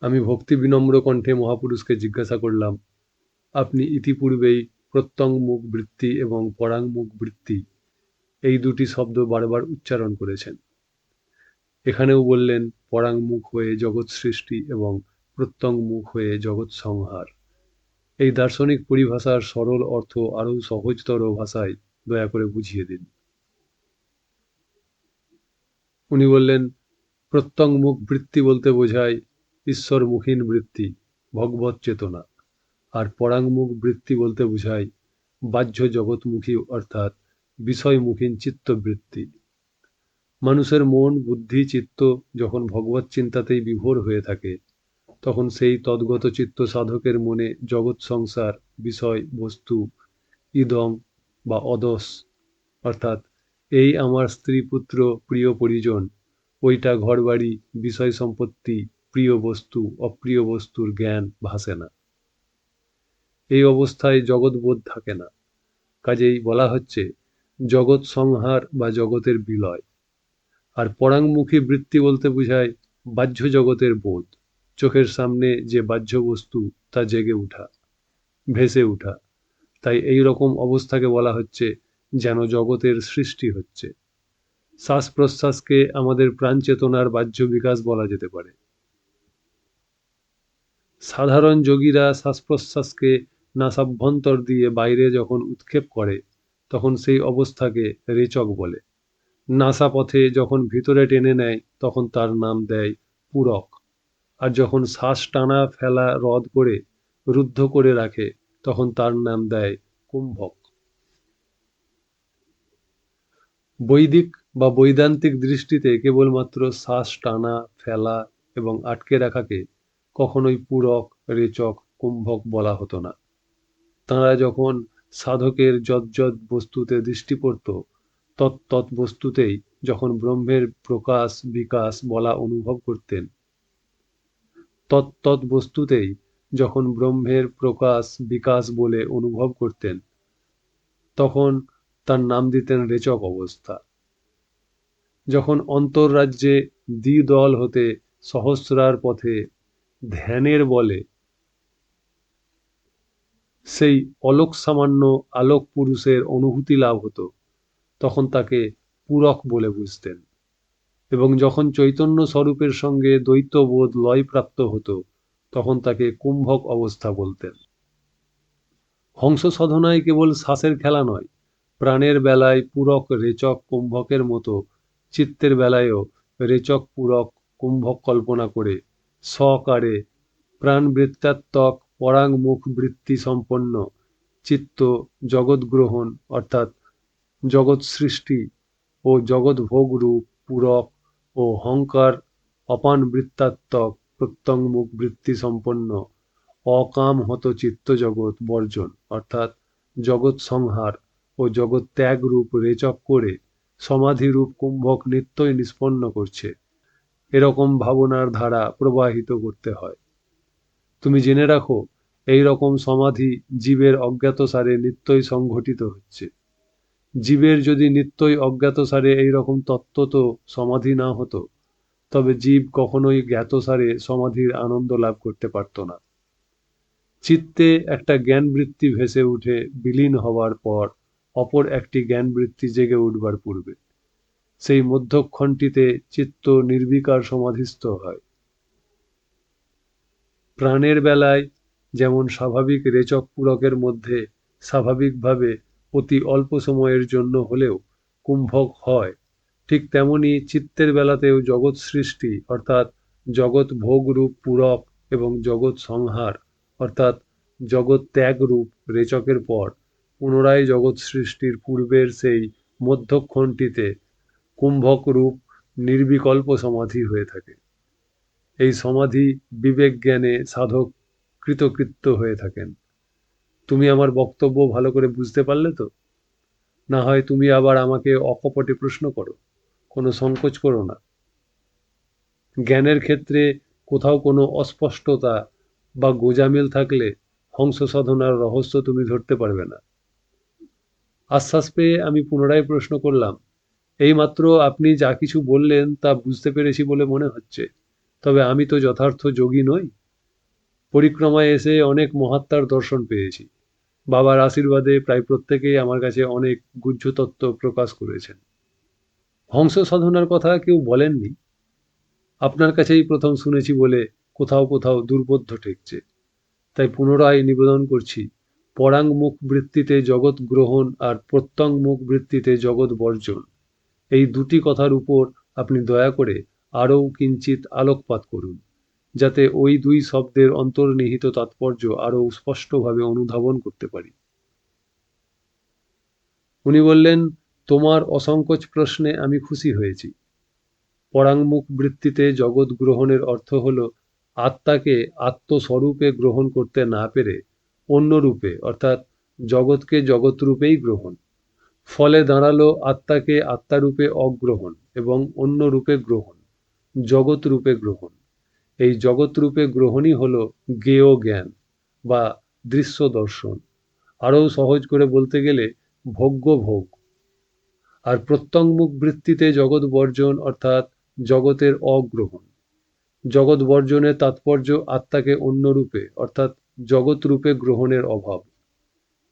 আমি ভক্তি বিনম্র কণ্ঠে মহাপুরুষকে জিজ্ঞাসা করলাম, আপনি ইতিপূর্বেই প্রত্যঙ্গমুখ বৃত্তি এবং পরাঙ্গমুখ বৃত্তি এই দুটি শব্দ বারবার উচ্চারণ করেছেন। এখানেও বললেন পরাঙ্গমুখ হয়ে জগৎ সৃষ্টি এবং প্রত্যঙ্গমুখ হয়ে জগৎ সংহার। এই দার্শনিক পরিভাষার সরল অর্থ আরও সহজতর ভাষায় দয়া করে বুঝিয়ে দিন। উনি বললেন, প্রত্যঙ্গমুখ বৃত্তি বলতে বোঝায় ঈশ্বরমুখীন বৃত্তি, ভগবৎ চেতনা। আর পরাঙ্গমুখ বৃত্তি বলতে বোঝায় বাহ্য জগৎমুখী অর্থাৎ বিষয়মুখীন চিত্তবৃত্তি। মানুষের মন, বুদ্ধি, চিত্ত যখন ভগবৎ চিন্তাতেই বিভোর হয়ে থাকে, তখন সেই তদ্গত চিত্ত সাধকের মনে জগৎ সংসার, বিষয়, বস্তু, ইদং বা অদস অর্থাৎ এই আমার স্ত্রী, পুত্র, প্রিয় পরিজন, ওইটা ঘরবাড়ি, বিষয় সম্পত্তি, প্রিয় বস্তু, অপ্রিয় বস্তুর জ্ঞান ভাসে না। এই অবস্থায় জগৎবোধ থাকে না। কাজেই বলা হচ্ছে জগৎ সংহার বা জগতের বিলয়। আর পরাঙ্গমুখী বৃত্তি বলতে বোঝায় বাহ্য জগতের বোধ, চোখের সামনে যে বাহ্য বস্তু তা জেগে ওঠা, ভেসে ওঠা। তাই এই রকম অবস্থাকে বলা হচ্ছে যেন জগতের সৃষ্টি হচ্ছে। শ্বাস প্রশ্বাসকে আমাদের প্রাণ চেতনার বাহ্য বিকাশ বলা যেতে পারে। সাধারণ যোগীরা শ্বাস প্রশ্বাসকে নাসাভ্যন্তর দিয়ে বাইরে যখন উৎক্ষেপ করে, তখন সেই অবস্থাকে রেচক বলে। নাসাপথে যখন ভিতরে টেনে নেয়, তখন তার নাম দেয় পূরক। আর যখন শ্বাস টানা ফেলা রদ করে রুদ্ধ করে রাখে, তখন তার নাম দেয় কুম্ভক। বৈদিক বা বৈদান্তিক দৃষ্টিতে কেবলমাত্র শ্বাস টানা, ফেলা এবং আটকে রাখাকে কখনোই পূরক, রেচক, কুম্ভক বলা হতো না। তাঁরা যখন সাধকের যৎ বস্তুতে দৃষ্টি পড়ত, তৎ বস্তুতেই যখন ব্রহ্মের প্রকাশ, বিকাশ বলা অনুভব করতেন, তৎ বস্তুতেই যখন ব্রহ্মের প্রকাশ, বিকাশ বলে অনুভব করতেন, তখন তার নাম দিতেন রেচক অবস্থা। যখন অন্তর্রাজ্যে দ্বিদল হতে সহস্রার পথে ধ্যানের বলে সেই অলোক সামান্য আলোক পুরুষের অনুভূতি লাভ হতো, তখন তাকে পূরক বলে বুঝতেন। এবং যখন চৈতন্য স্বরূপের সঙ্গে দ্বৈতবোধ লয়প্রাপ্ত হতো, তখন তাকে কুম্ভক অবস্থা বলতেন। হংস সাধনায় কেবল শ্বাসের খেলা নয়, প্রাণের বেলায় পূরক, রেচক, কুম্ভকের মতো চিত্তের বেলায়ও রেচক, পূরক, কুম্ভক কল্পনা করে সকারে প্রাণবৃত্তাত্মক পরাঙ্গমুখ বৃত্তি সম্পন্ন চিত্ত জগৎ গ্রহণ অর্থাৎ জগৎ সৃষ্টি ও জগৎ ভোগ রূপ পূরক ও হংকার অপান বৃত্তাত্মক প্রত্যঙ্গমুখ বৃত্তি সম্পন্ন অকাম হত চিত্ত জগৎ বর্জন অর্থাৎ জগৎ সংহার ও জগৎ ত্যাগ রূপ রেচক করে সমাধিরূপ কুম্ভক নিত্যই নিষ্পন্ন করছে, এরকম ভাবনার ধারা প্রবাহিত করতে হয়। তুমি জেনে রাখো, এই রকম সমাধি জীবের অজ্ঞাতসারে নিত্যই সংঘটিত হচ্ছে। জীবের যদি নিত্যই অজ্ঞাতসারে এইরকম তত্ত্বত সমাধি না হতো, তবে জীব কখনোই জ্ঞাতসারে সমাধির আনন্দ লাভ করতে পারত না। চিত্তে একটা জ্ঞানবৃত্তি ভেসে উঠে বিলীন হওয়ার পর অপর একটি জ্ঞানবৃত্তি জেগে উঠবার পূর্বে সেই মধ্যক্ষণটিতে চিত্ত নির্বিকার সমাধিস্থ হয়। প্রাণের বেলায় যেমন স্বাভাবিক রেচক পূরকের মধ্যে স্বাভাবিকভাবে অতি অল্প সময়ের জন্য হলেও কুম্ভক হয়, ঠিক তেমনি চিত্তের বেলাতেও জগৎ সৃষ্টি অর্থাৎ জগৎ ভোগরূপ পূরক এবং জগৎ সংহার অর্থাৎ জগৎ ত্যাগরূপ রেচকের পর পুনরায় জগৎ সৃষ্টির পূর্বের সেই মধ্যক্ষণটিতে কুম্ভকরূপ নির্বিকল্প সমাধি হয়ে থাকে। এই সমাধি বিবেক জ্ঞানে সাধক কৃতকৃত্য হয়ে থাকেন। তুমি আমার বক্তব্য ভালো করে বুঝতে পারলে তো? না হয় তুমি আবার আমাকে অকপটে প্রশ্ন করো, কোনো সংকোচ করো না। জ্ঞানের ক্ষেত্রে কোথাও কোনো অস্পষ্টতা বা গোঁজামিল থাকলে হংস সাধনার রহস্য তুমি ধরতে পারবে না। আশ্বাস পেয়ে আমি পুনরায় প্রশ্ন করলাম, এইমাত্র আপনি যা কিছু বললেন তা বুঝতে পেরেছি বলে মনে হচ্ছে, তবে আমি তো যথার্থ যোগী নই। পরিক্রমায় এসে অনেক মহাত্মার দর্শন পেয়েছি। বাবার আশীর্বাদে প্রায় প্রত্যেকেই আমার কাছে অনেক গুহ্য তত্ত্ব প্রকাশ করেছেন। হংস সাধনার কথা কেউ বলেননি। আপনার কাছেই প্রথম শুনেছি বলে কোথাও কোথাও দুর্বোধ্য ঠেকছে। তাই পুনরায় নিবেদন করছি, পরাঙ্মুখ বৃত্তিতে জগৎ গ্রহণ আর প্রত্যঙ্মুখ বৃত্তিতে জগৎ বর্জন, এই দুটি কথার উপর আপনি দয়া করে আরও কিঞ্চিত আলোকপাত করুন, যাতে ওই দুই শব্দের অন্তর্নিহিত তাৎপর্য আরও স্পষ্টভাবে অনুধাবন করতে পারি। উনি বললেন, তোমার অসংকোচ প্রশ্নে আমি খুশি হয়েছি। পরাঙ্মুখ বৃত্তিতে জগৎ গ্রহণের অর্থ হল আত্মাকে আত্মস্বরূপে গ্রহণ করতে না পেরে অন্য রূপে অর্থাৎ জগৎকে জগৎরূপেই গ্রহণ। ফলে দাঁড়ালো আত্মাকে আত্মারূপে অগ্রহণ এবং অন্য রূপে গ্রহণ, জগৎ রূপে গ্রহণ। এই জগৎ রূপে গ্রহণই হল জ্ঞেয় জ্ঞান বা দৃশ্য দর্শন। আরও সহজ করে বলতে গেলে ভোগ্য ভোগ। আর প্রত্যঙ্মুখ বৃত্তিতে জগৎ বর্জন অর্থাৎ জগতের অগ্রহণ। জগৎ বর্জনের তাৎপর্য আত্মাকে অন্য রূপে অর্থাৎ জগৎ রূপে গ্রহণের অভাব।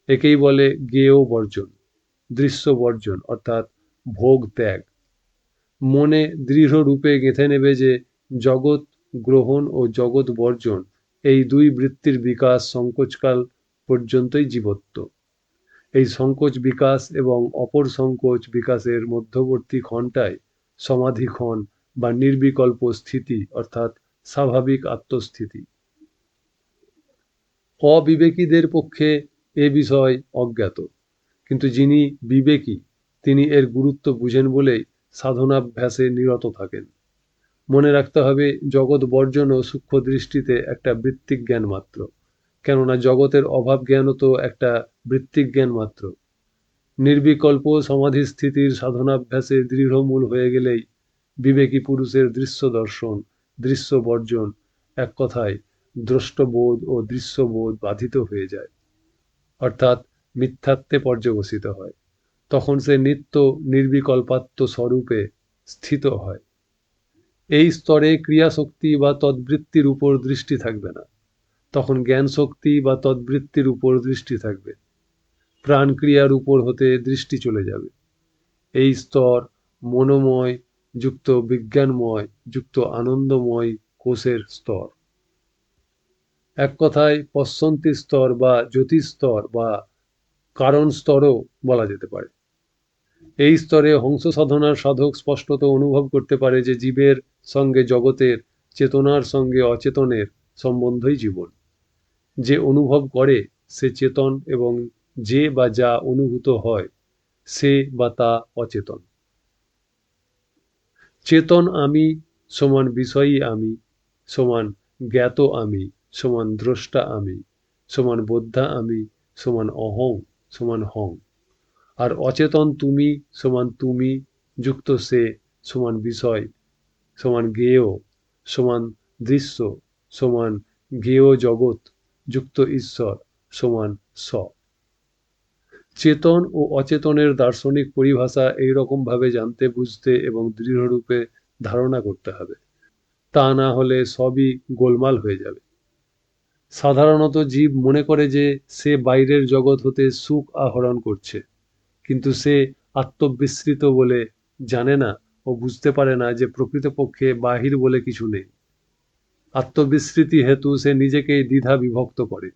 একেই বলে জ্ঞেয় বর্জন, দৃশ্য বর্জন অর্থাৎ ভোগ ত্যাগ। মনে দৃঢ় রূপে গেঁথে নেবে যে জগৎ গ্রহণ ও জগৎ বর্জন এই দুই বৃত্তির বিকাশ সংকোচকাল পর্যন্তই জীবত্ব। এই সংকোচ বিকাশ এবং অপর সংকোচ বিকাশের মধ্যবর্তী ক্ষণটায় সমাধি ক্ষণ বা নির্বিকল্প স্থিতি অর্থাৎ স্বাভাবিক আত্মস্থিতি। অবিবেকীদের পক্ষে এ বিষয় অজ্ঞাত, কিন্তু যিনি বিবেকী তিনি এর গুরুত্ব বুঝেন বলেই সাধনাভ্যাসে নিরত থাকেন। মনে রাখতে হবে, জগৎ বর্জনও সূক্ষ্ম দৃষ্টিতে একটা বৃত্তিক জ্ঞান মাত্র, কেননা জগতের অভাব জ্ঞানও তো একটা বৃত্তিক জ্ঞান মাত্র। নির্বিকল্প সমাধি স্থিতির সাধনাভ্যাসে দৃঢ়মূল হয়ে গেলেই বিবেকী পুরুষের দৃশ্য দর্শন, দৃশ্য বর্জন, এক কথায় দ্রষ্টবোধ ও দৃশ্যবোধ বাধিত হয়ে যায়, অর্থাৎ মিথ্যাত্বে পর্যবসিত হয়। তখন সে নিত্য নির্বিকল্পাত্ম স্বরূপে স্থিত হয়। এই স্তরে ক্রিয়াশক্তি বা তদ্বৃত্তির উপর দৃষ্টি থাকবে না, তখন জ্ঞান শক্তি বা তদ্বৃত্তির উপর দৃষ্টি থাকবে। প্রাণক্রিয়ার উপর হতে দৃষ্টি চলে যাবে। এই স্তর মনোময় যুক্ত বিজ্ঞানময় যুক্ত আনন্দময় কোষের স্তর। এক কথায় পশ্যন্তি স্তর বা জ্যোতিস্তর বা কারণ স্তরও বলা যেতে পারে। এই স্তরে হংস সাধনার সাধক স্পষ্টত অনুভব করতে পারে যে জীবের সঙ্গে জগতের, চেতনার সঙ্গে অচেতনের সম্বন্ধই জীবন। যে অনুভব করে সে চেতন এবং যে বা যা অনুভূত হয় সে বা তা অচেতন। চেতন আমি সমান বিষয়ী আমি সমান জ্ঞাত আমি সমান দ্রষ্টা আমি সমান বোদ্ধা আমি সমান অহং সমান হং। আর অচেতন তুমি সমান তুমি যুক্ত সে সমান বিষয় সমান জ্ঞেয় সমান দৃশ্য সমান জ্ঞেয় জগৎ যুক্ত ঈশ্বর সমান স। চেতন ও অচেতনের দার্শনিক পরিভাষা এইরকম ভাবে জানতে বুঝতে এবং দৃঢ়রূপে ধারণা করতে হবে। তা না হলে সবই গোলমাল হয়ে যাবে। সাধারণত জীব মনে করে যে সে বাইরের জগৎ হতে সুখ আহরণ করছে, কিন্তু সে আত্মবিস্মৃত বলে জানে না ও বুঝতে পারে না যে প্রকৃতপক্ষে বাহির বলে কিছু নেই। আত্মবিস্মৃতি হেতু সে নিজেকেই দ্বিধা বিভক্ত করে,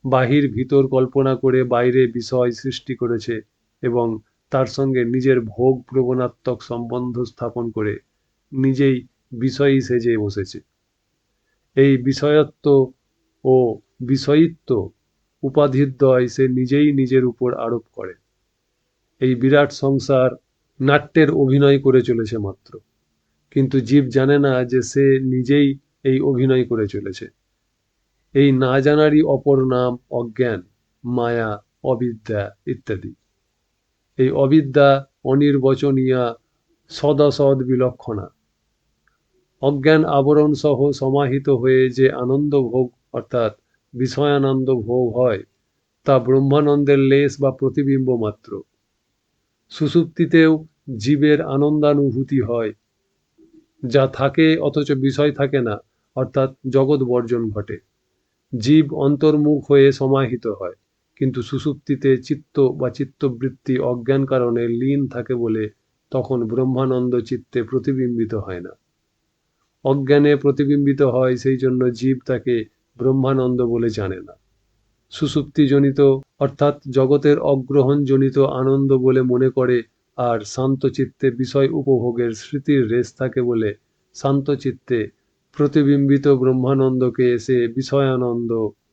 বাহির ভিতর কল্পনা করে বাইরে বিষয় সৃষ্টি করেছে এবং তার সঙ্গে নিজের ভোগ প্রবণাত্মক সম্বন্ধ স্থাপন করে নিজেই বিষয়ী সেজে বসেছে। এই বিষয়ত্ব ও বিষয়িত্ব উপাধিদ্বয় সে নিজেই নিজের উপর আরোপ করে। এই বিরাট সংসার নাট্যের অভিনয় করে চলেছে মাত্র, কিন্তু জীব জানে না যে সে নিজেই এই অভিনয় করে চলেছে। এই না জানারই অপর নাম অজ্ঞান, মায়া, অবিদ্যা ইত্যাদি। এই অবিদ্যা অনির্বচনীয়া সদসদ বিলক্ষণা। অজ্ঞান আবরণ সহ সমাহিত হয়ে যে আনন্দ ভোগ অর্থাৎ বিষয়ানন্দ ভোগ হয় তা ব্রহ্মানন্দের লেশ বা প্রতিবিম্ব মাত্র। সুষুপ্তিতেও জীবের আনন্দানুভূতি হয়, যা থাকে অথচ বিষয় থাকে না, অর্থাৎ জগৎ বর্জন ঘটে। জীব অন্তর্মুখ হয়ে সমাহিত হয়, কিন্তু সুষুপ্তিতে চিত্ত বা চিত্তবৃত্তি অজ্ঞান কারণে লীন থাকে বলে তখন ব্রহ্মানন্দ চিত্তে প্রতিবিম্বিত হয় না। অজ্ঞানে প্রতিবিম্বিত হয়, সেই জন্য জীব তাকে ব্রহ্মানন্দ বলে জানে না। সুষুপ্তিজনিত অর্থাৎ জগতের অগ্রহণজনিত আনন্দ বলে মনে করে, আর শান্ত চিত্তে বিষয় উপভোগের স্মৃতির রেশ থাকে বলে শান্ত চিত্তে প্রতিবিম্বিত ব্রহ্মানন্দকে সে বিষয়ানন্দ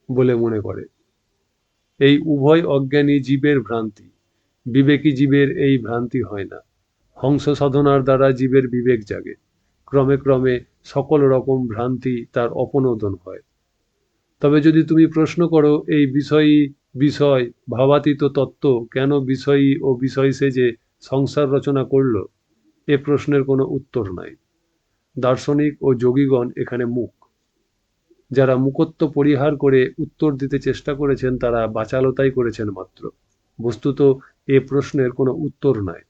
বলে মনে করে। এই উভয় অজ্ঞানী জীবের ভ্রান্তি। বিবেকী জীবের এই ভ্রান্তি হয় না। হংস সাধনার দ্বারা জীবের বিবেক জাগে। ক্রমে ক্রমে সকল রকম ভ্রান্তি তার অপনোদন হয়। তবে যদি তুমি প্রশ্ন করো, এই বিষয়ী বিষয় ভাবাতীত তত্ত্ব কেন বিষয়ী ও বিষয় সেজে সংসার রচনা করল, এ প্রশ্নের কোনো উত্তর নাই। দার্শনিক ও যোগীগণ এখানে মূক। যারা মূকত্ব পরিহার করে উত্তর দিতে চেষ্টা করেছেন তারা বাচালতাই করেছেন মাত্র। বস্তুত এ প্রশ্নের কোনো উত্তর নাই।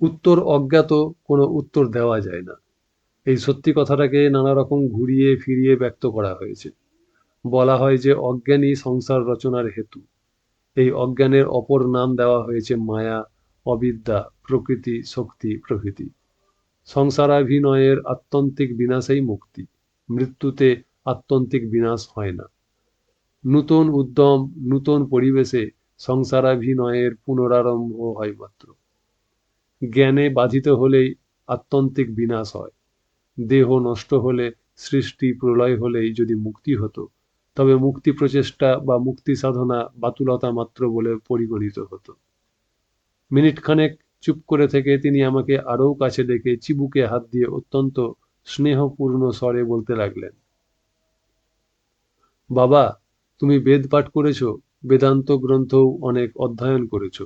উত্তর অজ্ঞাত, কোনো উত্তর দেওয়া যায় না। এই সত্যি কথাটাকে নানা রকম ঘুরিয়ে ফিরিয়ে ব্যক্ত করা হয়েছে। বলা হয় যে অজ্ঞানই সংসার রচনার হেতু। এই অজ্ঞানের অপর নাম দেওয়া হয়েছে মায়া, অবিদ্যা, প্রকৃতি, শক্তি প্রভৃতি। সংসারাভিনয়ের আত্যন্তিক বিনাশেই মুক্তি। মৃত্যুতে আত্যন্তিক বিনাশ হয় না। নূতন উদ্যম, নূতন পরিবেশে সংসারাভিনয়ের পুনরারম্ভ হয় মাত্র। জ্ঞানে বাধিত হলেই আত্যন্তিক বিনাশ হয়। দেহ নষ্ট হলে, সৃষ্টি প্রলয় হলেই যদি মুক্তি হতো, তবে মুক্তি প্রচেষ্টা বা মুক্তি সাধনা বাতুলতা মাত্র বলে পরিগণিত হতো। মিনিটখানেক চুপ করে থেকে তিনি আমাকে আরও কাছে ডেকে চিবুকে হাত দিয়ে অত্যন্ত স্নেহপূর্ণ স্বরে বলতে লাগলেন, বাবা, তুমি বেদ পাঠ করেছ, বেদান্ত গ্রন্থও অনেক অধ্যয়ন করেছ।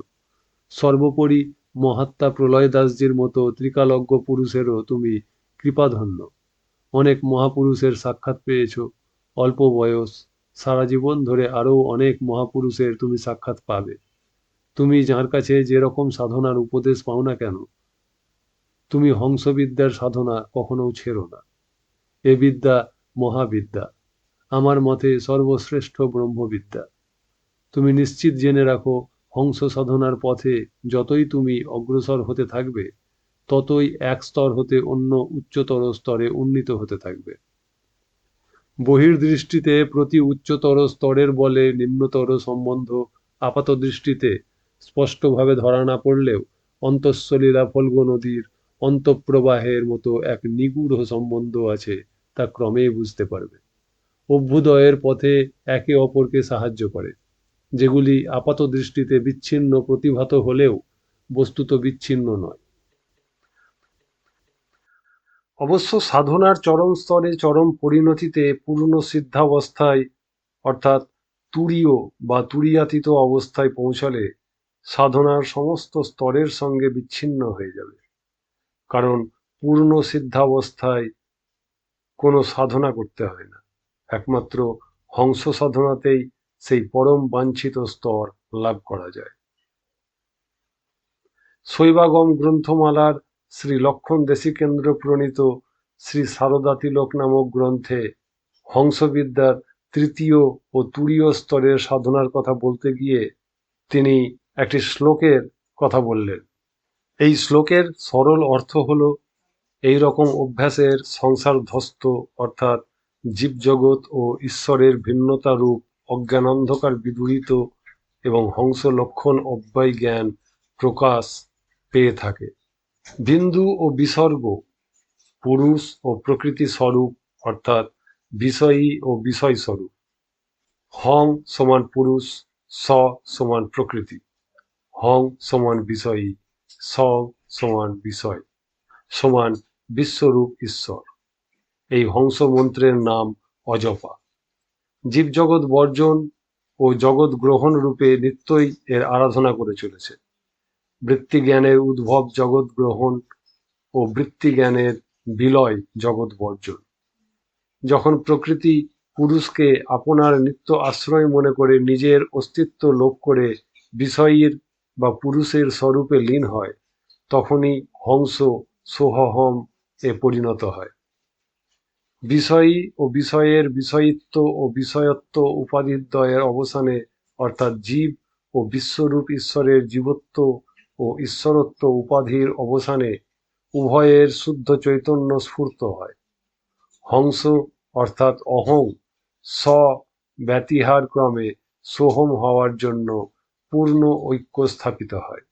সর্বোপরি মহাত্মা প্রলয় দাসজির মতো ত্রিকালজ্ঞ পুরুষেরও তুমি কৃপাধন্য। অনেক মহাপুরুষের সাক্ষাৎ পেয়েছ, অল্প বয়স, সারা জীবন ধরে আরও অনেক মহাপুরুষের তুমি সাক্ষাৎ পাবে। তুমি যার কাছে যেরকম সাধনার উপদেশ পাও না কেন, তুমি হংসবিদ্যার সাধনা কখনো ছেড়ো না। এ বিদ্যা মহাবিদ্যা, আমার মতে সর্বশ্রেষ্ঠ ব্রহ্মবিদ্যা। তুমি নিশ্চিত জেনে রাখো, হংস সাধনার পথে যতই তুমি অগ্রসর হতে থাকবে, ততই এক স্তর হতে অন্য উচ্চতর স্তরে উন্নীত হতে থাকবে। বহির্দৃষ্টিতে প্রতি উচ্চতর স্তরের বলে নিম্নতর সম্বন্ধ আপাতদৃষ্টিতে স্পষ্টভাবে ধরা না পড়লেও অন্তঃসলীলা ফল্গু নদীর অন্তঃপ্রবাহের মতো এক নিগূঢ় সম্বন্ধ আছে, তা ক্রমেই বুঝতে পারবে। অভ্যুদয়ের পথে একে অপরকে সাহায্য করে, যেগুলি আপাতদৃষ্টিতে বিচ্ছিন্ন প্রতিভাত হলেও বস্তুত বিচ্ছিন্ন নয়। অবশ্য সাধনার চরম স্তরে, চরম পরিণতিতে, পূর্ণ সিদ্ধাবস্থায় অর্থাৎ তুরীয় বা তুরীয়াতীত অবস্থায় পৌঁছলে সাধনার সমস্ত স্তরের সঙ্গে বিচ্ছিন্ন হয়ে যাবে। কারণ পূর্ণ সিদ্ধাবস্থায় কোনো সাধনা করতে হয় না, একমাত্র হংস সাধনাতেই সেই পরম বাঞ্ছিত স্তর লাভ করা যায়। শৈবাগম গ্রন্থমালার শ্রী লক্ষ্মণ দেশিকেন্দ্র প্রণীত শ্রী সারদা তিলক নামক গ্রন্থে হংসবিদ্যার তৃতীয় ও তুরীয় স্তরের সাধনার কথা বলতে গিয়ে তিনি একটি শ্লোকের কথা বললেন। এই শ্লোকের সরল অর্থ হল, এই রকম অভ্যাসের সংসারধ্বস্ত অর্থাৎ জীবজগৎ ও ঈশ্বরের ভিন্নতা রূপ অজ্ঞানান্ধকার বিদূরিত এবং হংস লক্ষণ অব্যয় জ্ঞান প্রকাশ পেয়ে থাকে। বিন্দু ও বিসর্গ পুরুষ ও প্রকৃতি স্বরূপ অর্থাৎ বিষয়ী ও বিষয় স্বরূপ। হং সমান পুরুষ, স সমান প্রকৃতি, হং সমান বিষয়ী, স সমান বিষয়, সমান বিশ্বরূপ ঈশ্বর। এই হংস মন্ত্রের নাম অজপা। জীবজগৎ বর্জন ও জগৎ গ্রহণ রূপে নিত্যই এর আরাধনা করে চলেছে। বৃত্তিজ্ঞানের উদ্ভব জগৎ গ্রহণ ও বৃত্তিজ্ঞানের বিলয় জগৎ বর্জন। যখন প্রকৃতি পুরুষকে আপনার নিত্য আশ্রয় মনে করে নিজের অস্তিত্ব লোপ করে বিষয়ীর বা পুরুষের স্বরূপে লীন হয়, তখনই হংস সোহহম এ পরিণত হয়। বিষয়ী ও বিষয়ের বিষয়িত্ব ও বিষয়ত্ব উপাধিদ্বয়ের অবসানে অর্থাৎ জীব ও বিশ্বরূপ ঈশ্বরের জীবত্ব ও ঈশ্বরত্ব উপাধির অবসানে উভয়ের শুদ্ধ চৈতন্য স্ফূর্ত হয়। হংস অর্থাৎ অহং স্ব ব্যতিহার ক্রমে সোহম হওয়ার জন্য পূর্ণ ঐক্য স্থাপিত হয়।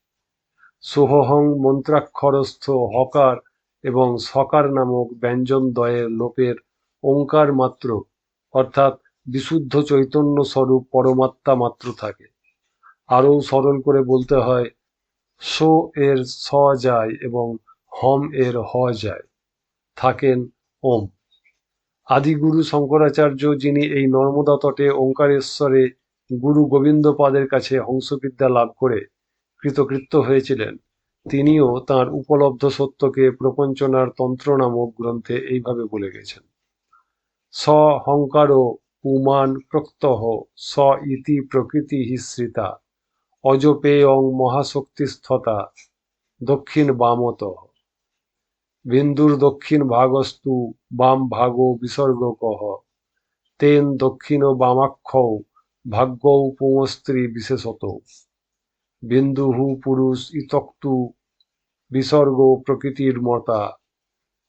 সোহং মন্ত্রাক্ষরস্থ হকার এবং সকার নামক ব্যঞ্জন দ্বয়ের লোপের ওঙ্কার মাত্র অর্থাৎ বিশুদ্ধ চৈতন্য স্বরূপ পরমাত্মা মাত্র থাকে। আরও সরল করে বলতে হয়, সো এর স যায় এবং হম এর হ যায়, থাকেন ওম। আদিগুরু শঙ্করাচার্য, যিনি এই নর্মদা তটে ওঙ্কারেশ্বরে গুরু গোবিন্দপাদের কাছে হংসবিদ্যা লাভ করে কৃতকৃত্য হয়েছিলেন, তিনিও তাঁর উপলব্ধ সত্যকে প্রপঞ্চনার তন্ত্র নামক গ্রন্থে এইভাবে বলে গেছেন। স হংকারো পুমান প্রক্তঃ স ইতি প্রকৃতি শ্রিতা অজপেয়ং মহাশক্তিস্থতা দক্ষিণ বামতঃ বিন্দুর দক্ষিণ ভাগস্তু বাম ভাগো বিসর্গকঃ তেন দক্ষিণ বামাক্ষৌ ভাগ্যৌ পুংস্ত্রী বিশেষত বিন্দুঃ পুরুষ ইতক্তু বিসর্গ প্রকৃতির মতা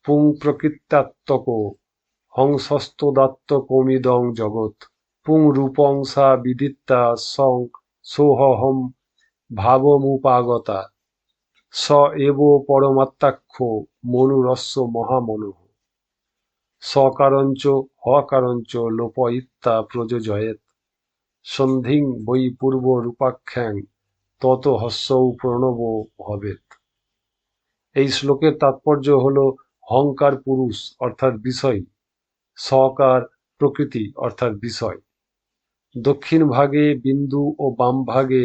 পুং প্রকৃত্যাত্মক হংসস্তদাত্মকমিদং জগৎ পুং রূপং সা বিদিত্তা সং সোহহম ভাবমুপাগতা স এব পরমাত্মাখ্যো মনুরস্য মহামনুঃ সকারঞ্চ হকারঞ্চ লোপয়িত্বা প্রযোজয়েৎ সন্ধিং বৈ পূর্ব রূপাখ্যাং তত হস্যৌ প্রণব ভবেৎ। এই শ্লোকের তাৎপর্য হল হংকার পুরুষ অর্থাৎ বিষয়, সকার প্রকৃতি অর্থাৎ বিষয়, দক্ষিণ ভাগে বিন্দু ও বাম ভাগে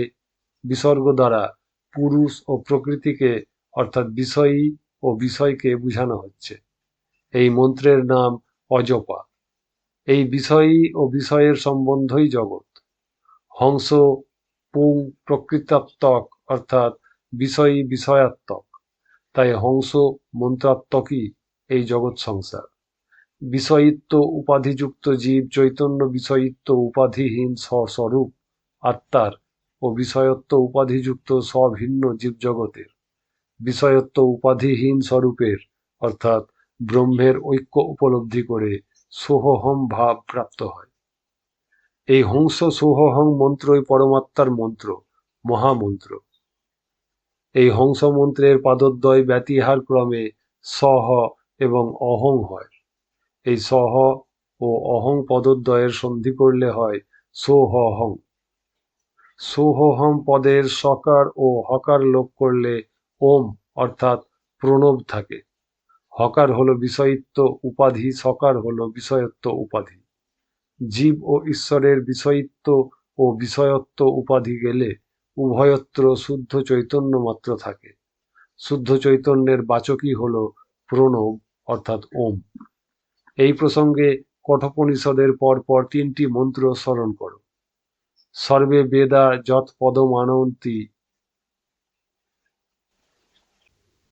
বিসর্গ দ্বারা পুরুষ ও প্রকৃতিকে অর্থাৎ বিষয়ী ও বিষয়কে বোঝানো হচ্ছে। এই মন্ত্রের নাম অজপা। এই বিষয়ী ও বিষয়ের সম্বন্ধই জগৎ। হংস পুং প্রকৃতাত্মক অর্থাৎ বিষয়ী বিষয়াত্মক, তাই হংস মন্ত্রাত্মকই এই জগৎ সংসার। বিষয়িত্ব উপাধিযুক্ত জীব চৈতন্য বিষয়িত্ব উপাধিহীন স্বস্বরূপ আত্মার ও বিষয়ত্ব উপাধিযুক্ত স্বভিন্ন জীবজগতের বিষয়ত্ব উপাধিহীন স্বরূপের অর্থাৎ ব্রহ্মের ঐক্য উপলব্ধি করে সোহহম ভাব প্রাপ্ত হয়। এই হংস সোহহং মন্ত্রই পরমাত্মার মন্ত্র, মহামন্ত্র। এই হংস মন্ত্রের পাদদ্বয় ব্যতিহার ক্রমে সহ এবং অহং হয়। এই সহ ও অহং পদদ্বয়ের সন্ধি করলে হয় সোহহং। সোহহম পদের সকার ও হকার লোপ করলে ওম অর্থাৎ প্রণব থাকে। হকার হল বিষয়িত্ব উপাধি, সকার হল বিষয়ত্ব উপাধি। জীব ও ঈশ্বরের বিষয়িত্ব ও বিষয়ত্ব উপাধি গেলে উভয়ত্র শুদ্ধ চৈতন্য মাত্র থাকে। শুদ্ধ চৈতন্যের বাচকই হল প্রণব অর্থাৎ ওম। এই প্রসঙ্গে কঠোপনিষদের পরপর 3টি মন্ত্র স্মরণ করো। সর্বে বেদা যৎ পদমানন্তি